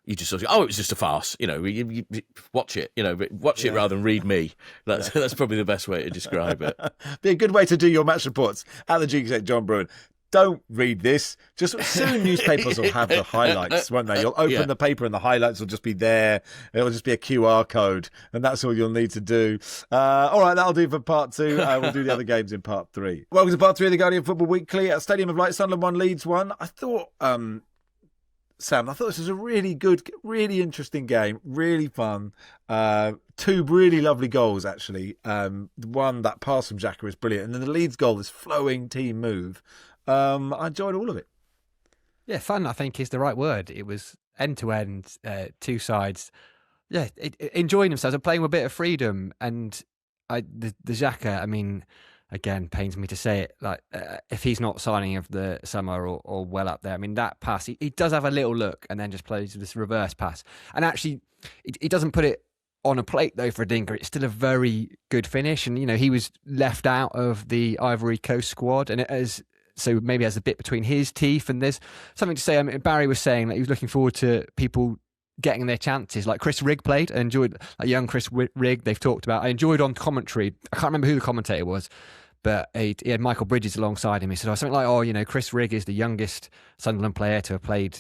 you just thought, it was just a farce. You watch it. Watch it rather than read me. That's probably the best way to describe it. Be a good way to do your match reports at the G-Tech, John Brewin. Don't read this. Just soon newspapers will have the highlights, won't they? You'll open the paper and the highlights will just be there. It'll just be a QR code, and that's all you'll need to do. All right, that'll do for part 2. We'll do the other games in part 3. Welcome to part 3 of the Guardian Football Weekly. At Stadium of Light, Sunderland 1, Leeds 1. I thought, Sam, this was a really good, really interesting game. Really fun. 2 really lovely goals, actually. The one, that pass from Xhaka, is brilliant. And then the Leeds goal, this flowing team move. I enjoyed all of it. Yeah, fun, I think, is the right word. It was end-to-end, 2 sides. Yeah, enjoying themselves and playing with a bit of freedom. And the Xhaka, I mean, again, pains me to say it, like if he's not signing of the summer or well up there, I mean, that pass, he does have a little look and then just plays this reverse pass. And actually, he doesn't put it on a plate, though, for Dinker, it's still a very good finish. And, he was left out of the Ivory Coast squad. And so maybe has a bit between his teeth. And there's something to say. I mean, Barry was saying that he was looking forward to people getting their chances. Like Chris Rigg played. I enjoyed young Chris Rigg they've talked about. I enjoyed on commentary. I can't remember who the commentator was, but he had Michael Bridges alongside him. He said something like, Chris Rigg is the youngest Sunderland player to have played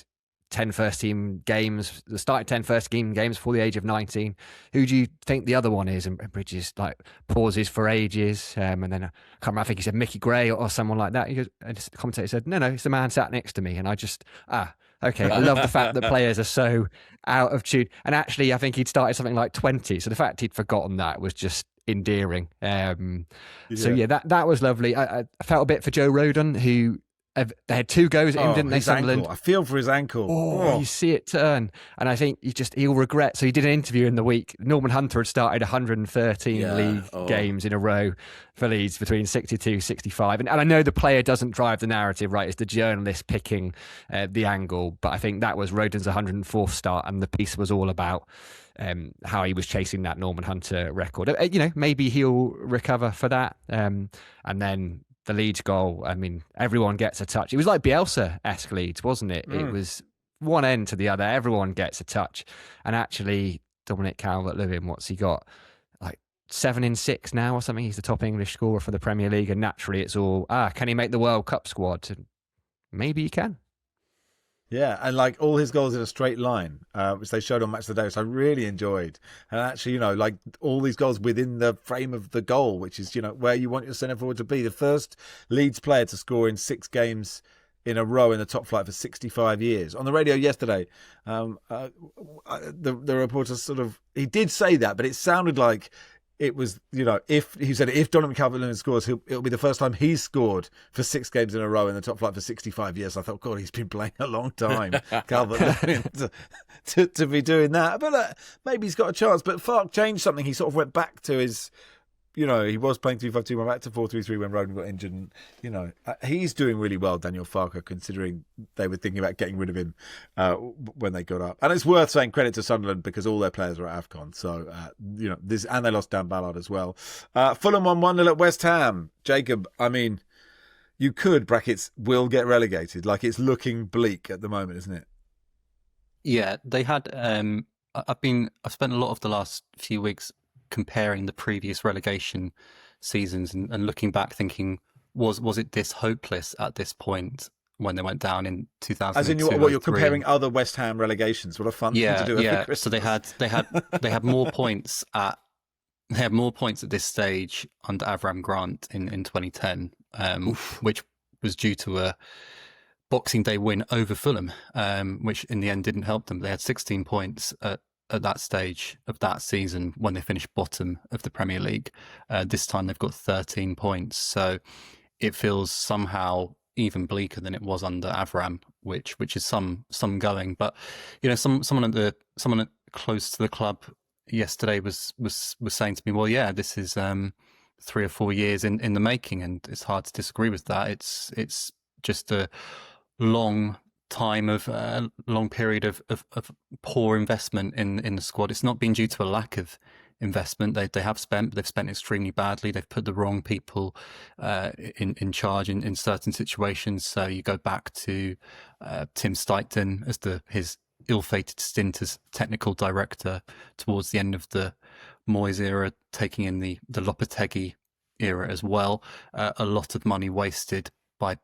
10 first team games, started 10 first team games before the age of 19. Who do you think the other one is? And Bridges pauses for ages. And then I can't remember, I think he said Mickey Gray or someone like that. And the commentator said, no, it's the man sat next to me. And I just, okay. I love the fact that players are so out of tune. And actually, I think he'd started something like 20. So the fact he'd forgotten that was just endearing. So that was lovely. I felt a bit for Joe Rodon, who they had 2 goes at him, didn't they, Sunderland? Ankle. I feel for his ankle. You see it turn. And I think he'll regret. So he did an interview in the week. Norman Hunter had started 113 league games in a row for Leeds between 62, 65. And I know the player doesn't drive the narrative, right? It's the journalist picking the angle. But I think that was Rodon's 104th start. And the piece was all about how he was chasing that Norman Hunter record. Maybe he'll recover for that. And then the Leeds goal, I mean, everyone gets a touch. It was like Bielsa-esque Leeds, wasn't it? It was one end to the other. Everyone gets a touch. And actually, Dominic Calvert-Lewin, what's he got? 7 in 6 now or something. He's the top English scorer for the Premier League. And naturally, it's all, can he make the World Cup squad? And maybe he can. Yeah, and all his goals in a straight line, which they showed on Match of the Day, which I really enjoyed. And actually, all these goals within the frame of the goal, which is, where you want your centre forward to be. The first Leeds player to score in 6 games in a row in the top flight for 65 years. On the radio yesterday, the reporter he did say that, but it sounded like it was, if he said if Dominic Calvert-Lewin scores, it'll be the first time he's scored for 6 games in a row in the top flight for 65 years. I thought, God, he's been playing a long time, Calvert-Lewin, to be doing that. But maybe he's got a chance. But Farke changed something. He sort of went back to his, he was playing 3-5-2, went back to 4-3-3 when Rodon got injured. And, he's doing really well, Daniel Farke, considering they were thinking about getting rid of him when they got up. And it's worth saying credit to Sunderland because all their players are at AFCON. So, this, and they lost Dan Ballard as well. Fulham on 1-0 at West Ham. Jacob, I mean, you could, brackets, will get relegated. It's looking bleak at the moment, isn't it? Yeah, they had, I've spent a lot of the last few weeks comparing the previous relegation seasons and looking back thinking, was it this hopeless at this point when they went down in 2002? As in, you're comparing other West Ham relegations. What a fun thing to do. Yeah. So they had more points at this stage under Avram Grant in 2010, which was due to a Boxing Day win over Fulham, which in the end didn't help them. They had 16 points at that stage of that season when they finished bottom of the Premier League. This time they've got 13 points. So it feels somehow even bleaker than it was under Avram, which is some going. But someone close to the club yesterday was saying to me, well, yeah, this is 3 or 4 years in the making, and it's hard to disagree with that. It's just a long period of poor investment in the squad. It's not been due to a lack of investment. They've spent extremely badly. They've put the wrong people in charge in certain situations. So you go back to Tim Steigton as his ill-fated stint as technical director towards the end of the Moyes era, taking in the Lopetegui era as well. A lot of money wasted by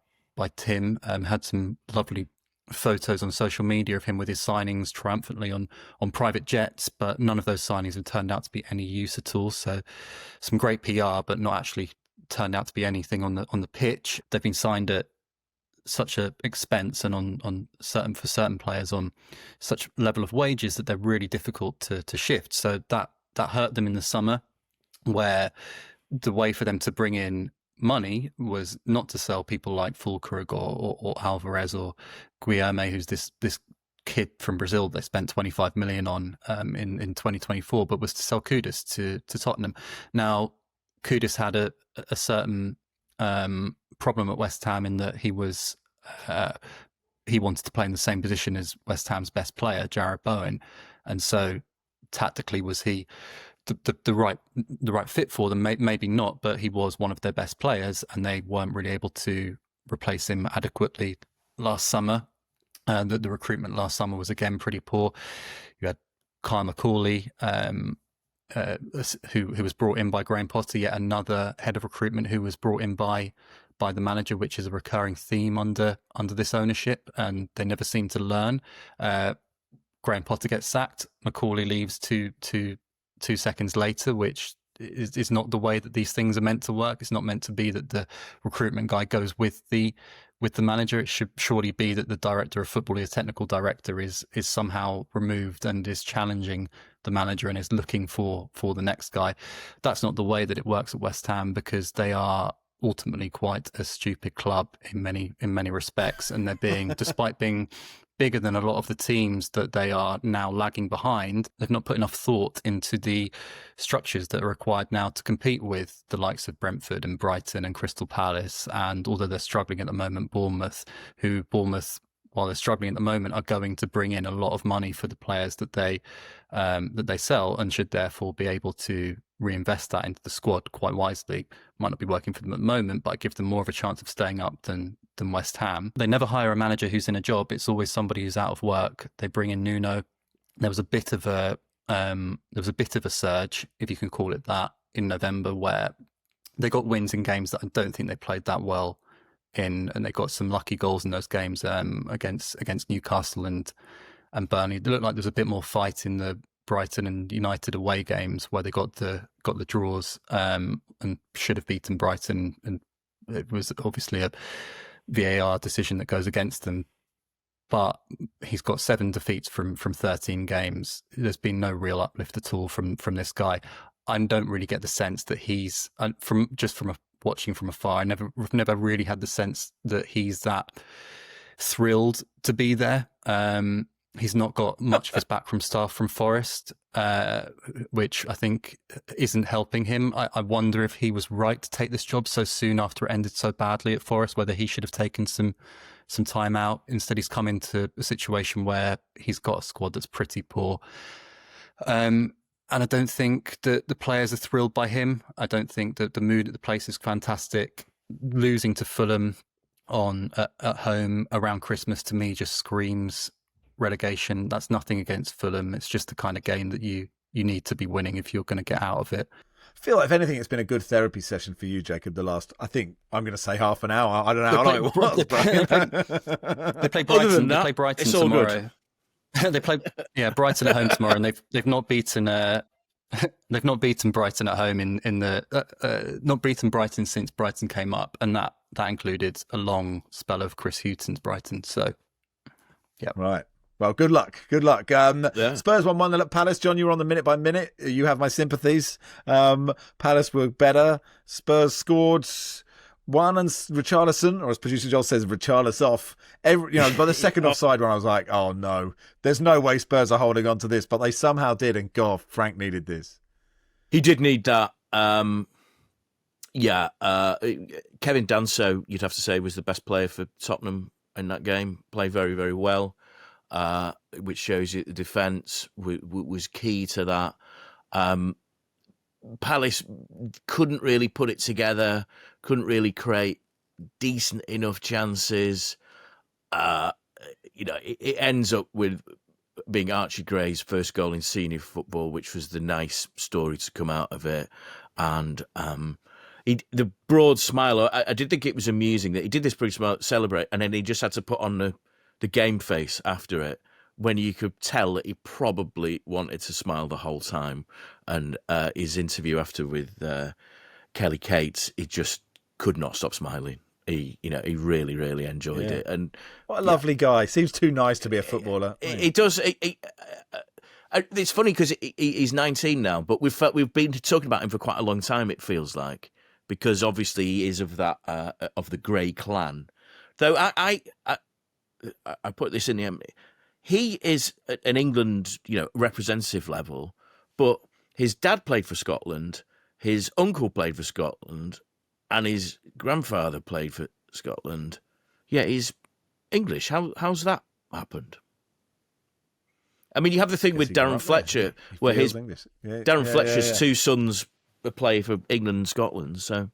Tim. Had some lovely photos on social media of him with his signings triumphantly on private jets, but none of those signings have turned out to be any use at all. So some great PR, but not actually turned out to be anything on the pitch. They've been signed at such a expense and for certain players on such level of wages that they're really difficult to shift. So that hurt them in the summer, where the way for them to bring in money was not to sell people like Fulkrug or Alvarez or Guilherme, who's this kid from Brazil they spent 25 million on in 2024, but was to sell Kudus to Tottenham. Now, Kudus had a certain problem at West Ham in that he wanted to play in the same position as West Ham's best player, Jarrod Bowen, and so tactically was he the right fit for them? Maybe not, but he was one of their best players, and they weren't really able to replace him adequately last summer. The recruitment last summer was again pretty poor. You had Kyle McCauley, who was brought in by Graham Potter, yet another head of recruitment who was brought in by the manager, which is a recurring theme under this ownership, and they never seem to learn. Graham Potter gets sacked, McCauley leaves two seconds later, which is not the way that these things are meant to work. It's not meant to be that the recruitment guy goes with the manager. It should surely be that the director of football, the technical director, is somehow removed and is challenging the manager and is looking for the next guy. That's not the way that it works at West Ham, because they are ultimately quite a stupid club in many respects, and they're being despite being bigger than a lot of the teams that they are now lagging behind, they've not put enough thought into the structures that are required now to compete with the likes of Brentford and Brighton and Crystal Palace. And although they're struggling at the moment, Bournemouth, while they're struggling at the moment, are going to bring in a lot of money for the players that they sell, and should therefore be able to reinvest that into the squad quite wisely. Might not be working for them at the moment, but give them more of a chance of staying up than West Ham. They never hire a manager who's in a job. It's always somebody who's out of work. They bring in Nuno. There was a bit of a surge, if you can call it that, in November, where they got wins in games that I don't think they played that well in, and they got some lucky goals in those games against Newcastle and Burnley. It looked like there was a bit more fight in the Brighton and United away games, where they got the draws and should have beaten Brighton, and it was obviously a VAR decision that goes against them. But he's got 7 defeats from 13 games. There's been no real uplift at all from this guy. I don't really get the sense that he's watching from afar. I've never really had the sense that he's that thrilled to be there. He's not got much of his backroom staff from Forest, which I think isn't helping him. I wonder if he was right to take this job so soon after it ended so badly at Forest, whether he should have taken some time out. Instead, he's come into a situation where he's got a squad that's pretty poor. And I don't think that the players are thrilled by him. I don't think that the mood at the place is fantastic. Losing to Fulham at home around Christmas, to me, just screams relegation. That's nothing against Fulham. It's just the kind of game that you need to be winning if you're going to get out of it. I feel like, if anything, it's been a good therapy session for you, Jacob, the last, I think, I'm going to say half an hour. I don't know how long it was. They play Brighton. They play Brighton tomorrow. They play Brighton at home tomorrow, and they've not beaten Brighton at home not beaten Brighton since Brighton came up, and that included a long spell of Chris Hughton's Brighton. So, yeah, right. Well, good luck. Spurs 1-1 at Palace. John, you were on the minute by minute. You have my sympathies. Palace were better. Spurs scored one, and Richarlison, or as producer Joel says, Richarlison off. By the second offside one, I was like, oh no, there's no way Spurs are holding on to this, but they somehow did, and God, Frank needed this. He did need that. Kevin Danso, you'd have to say, was the best player for Tottenham in that game. Played very, very well. Which shows you the defence was key to that. Palace couldn't really put it together, couldn't really create decent enough chances. It ends up with being Archie Gray's first goal in senior football, which was the nice story to come out of it. And the broad smile, I did think it was amusing that he did this pretty smart celebrate, and then he just had to put on the game face after it, when you could tell that he probably wanted to smile the whole time. And his interview after with Kelly Cates, he just could not stop smiling. He really, really enjoyed it. And what a lovely guy. Seems too nice to be a footballer. It does. It's funny because he's 19 now, but we've been talking about him for quite a long time, it feels like, because obviously he is of that of the Gray clan. Though I put this in the end. He is at an England, representative level, but his dad played for Scotland, his uncle played for Scotland, and his grandfather played for Scotland. Yeah, he's English. How's that happened? I mean, you have the thing with Darren Fletcher, where Darren Fletcher's two sons play for England and Scotland. So,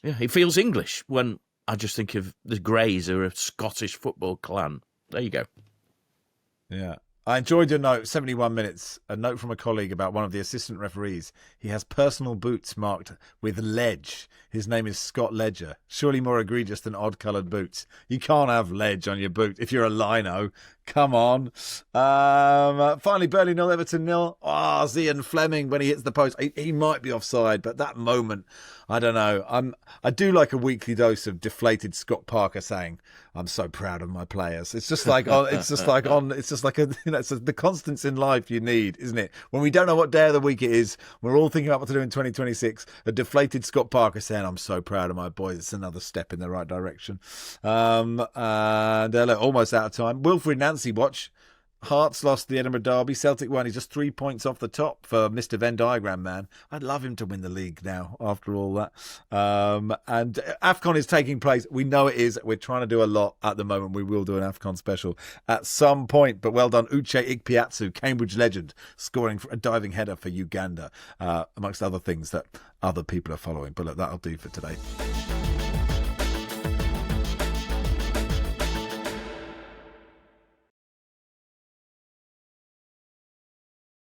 yeah, he feels English when I just think of the Greys, who are a Scottish football clan. There you go. Yeah. I enjoyed your note, 71 minutes, a note from a colleague about one of the assistant referees. He has personal boots marked with Ledge. His name is Scott Ledger. Surely more egregious than odd-coloured boots. You can't have Ledge on your boot if you're a lino. Come on. Finally, Burnley 0, Everton 0. Zian Fleming, when he hits the post, he might be offside, but that moment, I don't know. I do like a weekly dose of deflated Scott Parker saying, "I'm so proud of my players." It's just like it's the constants in life you need, isn't it? When we don't know what day of the week it is, we're all thinking about what to do in 2026. A deflated Scott Parker saying, "I'm so proud of my boys." It's another step in the right direction. Look, almost out of time. Wilfred Nancy watch. Hearts lost the Edinburgh Derby. Celtic won. He's just 3 points off the top for Mr. Venn Diagram Man. I'd love him to win the league now after all that. And AFCON is taking place. We know it is. We're trying to do a lot at the moment. We will do an AFCON special at some point. But well done, Uche Ikpeatsu, Cambridge legend, scoring a diving header for Uganda, amongst other things that other people are following. But look, that'll do for today.